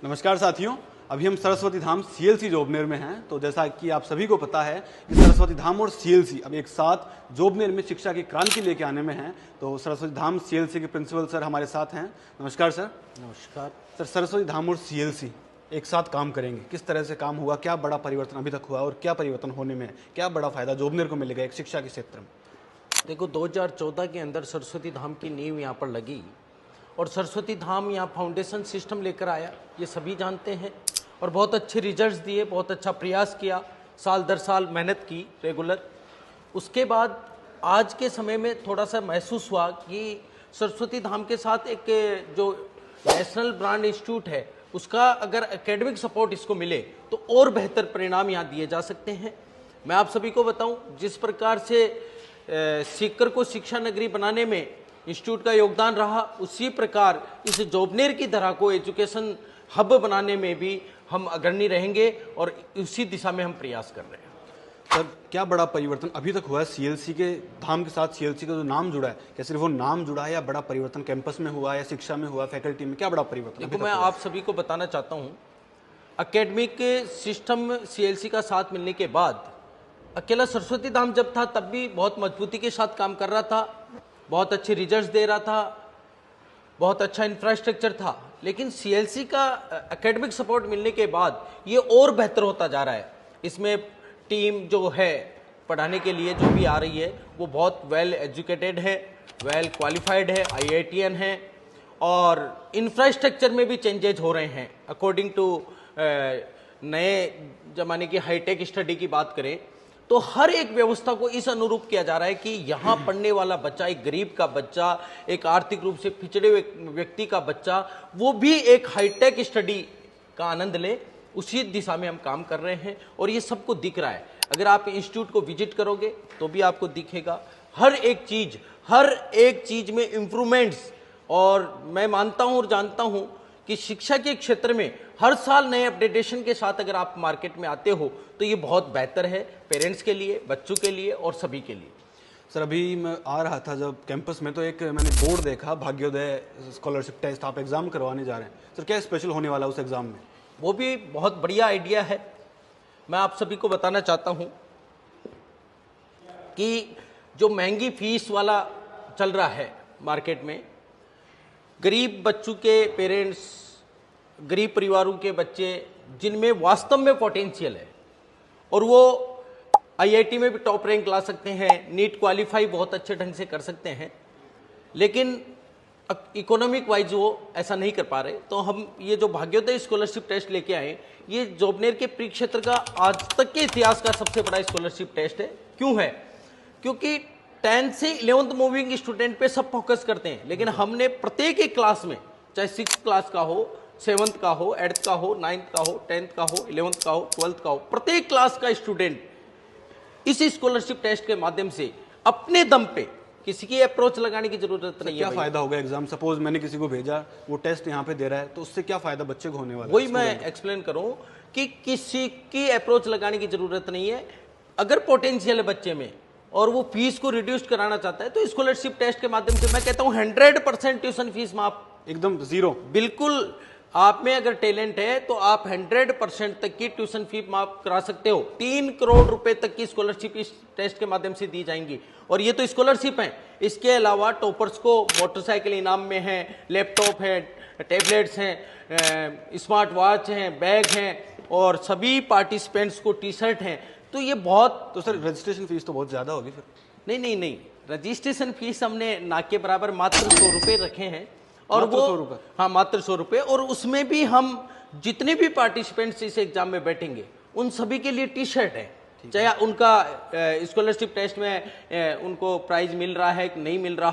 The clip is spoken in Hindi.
नमस्कार साथियों, अभी हम सरस्वती धाम सीएलसी जोबनेर में हैं। तो जैसा कि आप सभी को पता है कि सरस्वती धाम और सीएलसी अब एक साथ जोबनेर में शिक्षा की क्रांति लेके आने में हैं। तो सरस्वती धाम सीएलसी के प्रिंसिपल सर हमारे साथ हैं। नमस्कार सर। नमस्कार सर, सरस्वती धाम और सीएलसी एक साथ काम करेंगे, किस तरह से काम हुआ, क्या बड़ा परिवर्तन अभी तक हुआ और क्या परिवर्तन होने में है, क्या बड़ा फायदा जोबनेर को मिलेगा एक शिक्षा के क्षेत्र में? देखो, 2014 के अंदर सरस्वती धाम की नींव यहाँ पर लगी और सरस्वती धाम यहाँ फाउंडेशन सिस्टम लेकर आया, ये सभी जानते हैं। और बहुत अच्छे रिजल्ट्स दिए, बहुत अच्छा प्रयास किया, साल दर साल मेहनत की रेगुलर। उसके बाद आज के समय में थोड़ा सा महसूस हुआ कि सरस्वती धाम के साथ एक जो नेशनल ब्रांड इंस्टीट्यूट है उसका अगर एकेडमिक सपोर्ट इसको मिले तो और बेहतर परिणाम यहाँ दिए जा सकते हैं। मैं आप सभी को बताऊं, जिस प्रकार से सीकर को शिक्षा नगरी बनाने में इंस्टीट्यूट का योगदान रहा, उसी प्रकार इस जोबनेर की धरा को एजुकेशन हब बनाने में भी हम अग्रणी रहेंगे और उसी दिशा में हम प्रयास कर रहे हैं। सर, क्या बड़ा परिवर्तन अभी तक हुआ है सीएलसी के धाम के साथ? सीएलसी का जो नाम जुड़ा है, क्या सिर्फ वो नाम जुड़ा है या बड़ा परिवर्तन कैंपस में हुआ या शिक्षा में हुआ, फैकल्टी में, क्या बड़ा परिवर्तन? देखो, मैं आप सभी को बताना चाहता हूँ, एकेडमिक सिस्टम सीएलसी का साथ मिलने के बाद अकेला सरस्वती धाम जब था तब भी बहुत मजबूती के साथ काम कर रहा था, बहुत अच्छे रिजल्ट्स दे रहा था, बहुत अच्छा इंफ्रास्ट्रक्चर था। लेकिन सीएलसी का एकेडमिक सपोर्ट मिलने के बाद ये और बेहतर होता जा रहा है। इसमें टीम जो है पढ़ाने के लिए जो भी आ रही है वो बहुत वेल एजुकेटेड है, वेल क्वालिफाइड है, आईआईटीएन है और इंफ्रास्ट्रक्चर में भी चेंजेज हो रहे हैं अकॉर्डिंग टू नए जमाने की हाईटेक स्टडी की बात करें तो हर एक व्यवस्था को इस अनुरूप किया जा रहा है कि यहाँ पढ़ने वाला बच्चा, एक गरीब का बच्चा, एक आर्थिक रूप से पिछड़े व्यक्ति का बच्चा, वो भी एक हाईटेक स्टडी का आनंद ले। उसी दिशा में हम काम कर रहे हैं और ये सबको दिख रहा है। अगर आप इंस्टीट्यूट को विजिट करोगे तो भी आपको दिखेगा हर एक चीज में इम्प्रूवमेंट्स। और मैं मानता हूँ और जानता हूँ कि शिक्षा के क्षेत्र में हर साल नए अपडेटेशन के साथ अगर आप मार्केट में आते हो तो ये बहुत बेहतर है पेरेंट्स के लिए, बच्चों के लिए और सभी के लिए। सर, अभी मैं आ रहा था जब कैंपस में तो एक मैंने बोर्ड देखा, भाग्योदय स्कॉलरशिप टेस्ट आप एग्जाम करवाने जा रहे हैं। सर, क्या स्पेशल होने वाला है उस एग्जाम में? वो भी बहुत बढ़िया आइडिया है। मैं आप सभी को बताना चाहता हूं कि जो महंगी फीस वाला चल रहा है मार्केट में, गरीब बच्चों के पेरेंट्स, गरीब परिवारों के बच्चे जिनमें वास्तव में पोटेंशियल है और वो आईआईटी में भी टॉप रैंक ला सकते हैं, नीट क्वालिफाई बहुत अच्छे ढंग से कर सकते हैं, लेकिन इकोनॉमिक वाइज वो ऐसा नहीं कर पा रहे, तो हम ये जो भाग्योदय स्कॉलरशिप टेस्ट लेके आए, ये जोबनेर के प्री क्षेत्र का आज तक के इतिहास का सबसे बड़ा स्कॉलरशिप टेस्ट है। क्यों है? क्योंकि 10th से 11th मूविंग स्टूडेंट पे सब फोकस करते हैं, लेकिन हमने प्रत्येक एक क्लास में, चाहे 6th क्लास का हो, 7th का हो, 8th का हो, 9th का हो, 10th का हो, 11th का हो, 12th का हो, प्रत्येक क्लास का स्टूडेंट इस स्कॉलरशिप टेस्ट के माध्यम से अपने दम पे, किसी की अप्रोच लगाने की जरूरत नहीं है। क्या फायदा होगा एग्जाम? सपोज मैंने किसी को भेजा, वो टेस्ट यहाँ पे दे रहा है, तो उससे क्या फायदा बच्चे को होने वाला है? वही मैं एक्सप्लेन करूं कि किसी की अप्रोच लगाने की जरूरत नहीं है। अगर पोटेंशियल है बच्चे में और वो फीस को रिड्यूस कराना चाहता है तो स्कॉलरशिप टेस्ट के माध्यम से मैं कहता हूं 100% ट्यूशन फीस माफ, एकदम जीरो। बिल्कुल। आप में अगर टैलेंट है तो आप 100% तक की ट्यूशन फी माफ करा सकते हो। 3 करोड़ रुपए तक की स्कॉलरशिप इस टेस्ट के माध्यम से दी जाएंगी। और ये तो स्कॉलरशिप है, इसके अलावा टॉपर्स को मोटरसाइकिल इनाम में है, लैपटॉप है, टैबलेट्स हैं, स्मार्ट वॉच हैं, बैग हैं और सभी पार्टिसिपेंट्स को टी शर्ट हैं। तो ये बहुत। तो सर, रजिस्ट्रेशन फीस तो बहुत ज्यादा होगी फिर? नहीं, रजिस्ट्रेशन फीस हमने ना के बराबर मात्र 100 रुपए रखे हैं और वो 100 रुपए? हाँ, मात्र 100 रुपए। और उसमें भी हम जितने भी पार्टिसिपेंट्स इस एग्जाम में बैठेंगे उन सभी के लिए टी शर्ट है, चाहे उनका स्कॉलरशिप टेस्ट में उनको प्राइज मिल रहा है कि नहीं मिल रहा।